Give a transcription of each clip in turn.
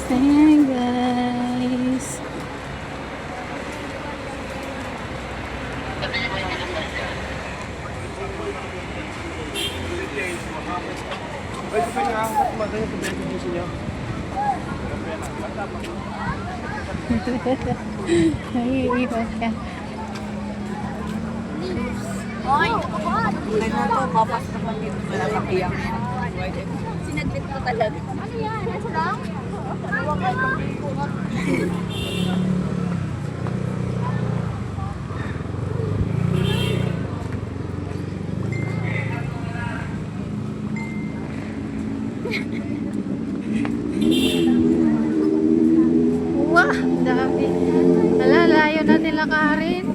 Ayan guys. Naiiwan ka. Oy! Ay na to, papas naman dito. Wala pang iyak. Sinadlit ko talaga. Ano yan? Nasa lang? Wakay, pag-iiko nga. Wah, dami. Wala, layo na nila Karin.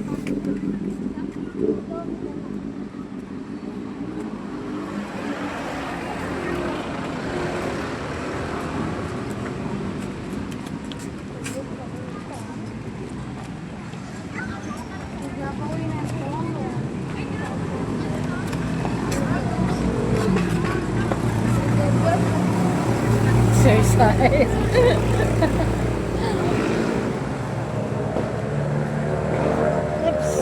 Exercise. Oops.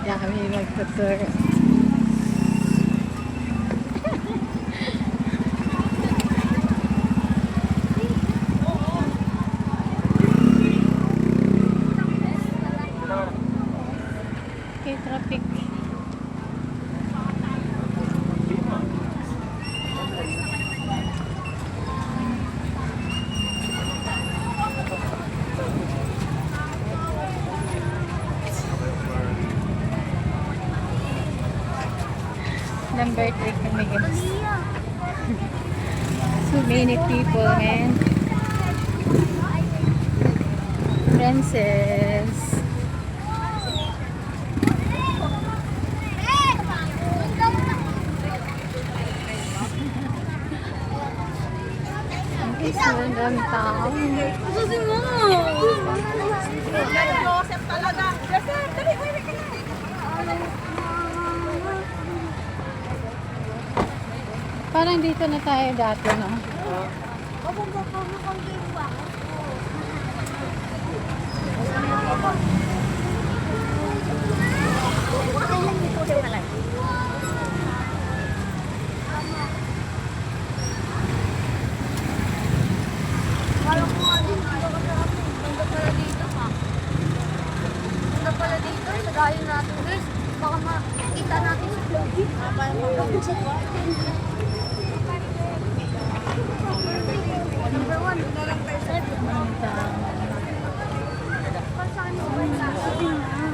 Dami magtutur. Okay, traffic. Number 3 kami guys. So many people, man. Princess. Okay, so ang dami tao. Susin mo! Joseph talaga! Joseph! Dali! Dali! Parang dito na tayo dati, no? Lagayin natin guys, baka makita natin sa vlog. Number 1, ito lang person.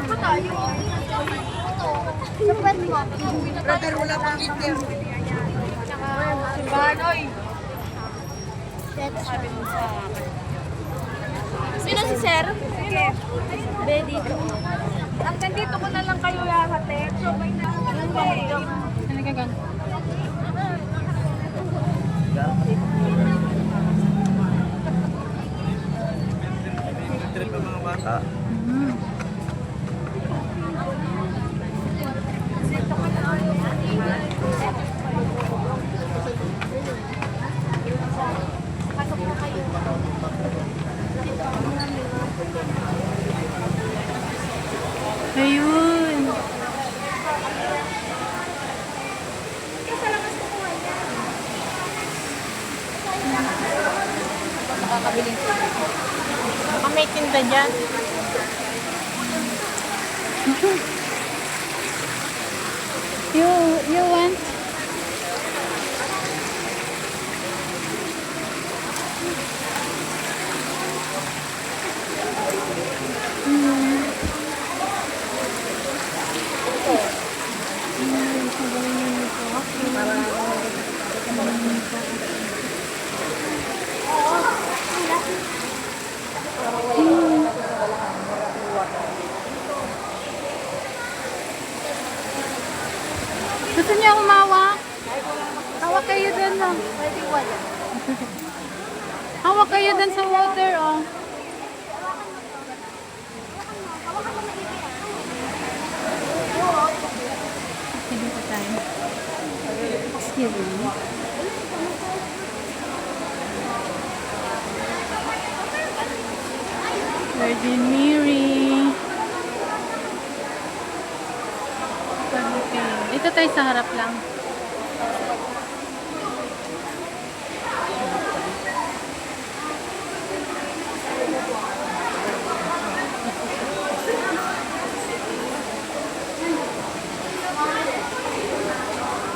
Ito tayo. Sa pwede mo. Brother, wala pang gitter. Si Banoy. Sabi mo sa akin. Sino si Sir? Sino? Be, dito. Hanggang dito ko na lang kayo lahatid. So, may nakakalagay. Ano ka gang? Trip ang mga bata. Ayun. Makakabiling sila. Baka may tinda dyan. You want? lang. Pwede wala. Hawak kayo dun sa water, oh. Hindi pa tayo. Excuse me. Virgin Mary. Okay. Dito tayo sa harap lang.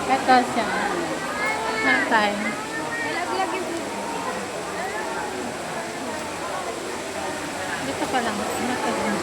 Ito siya. Harap tayo. Dito pa lang. Dito pa lang.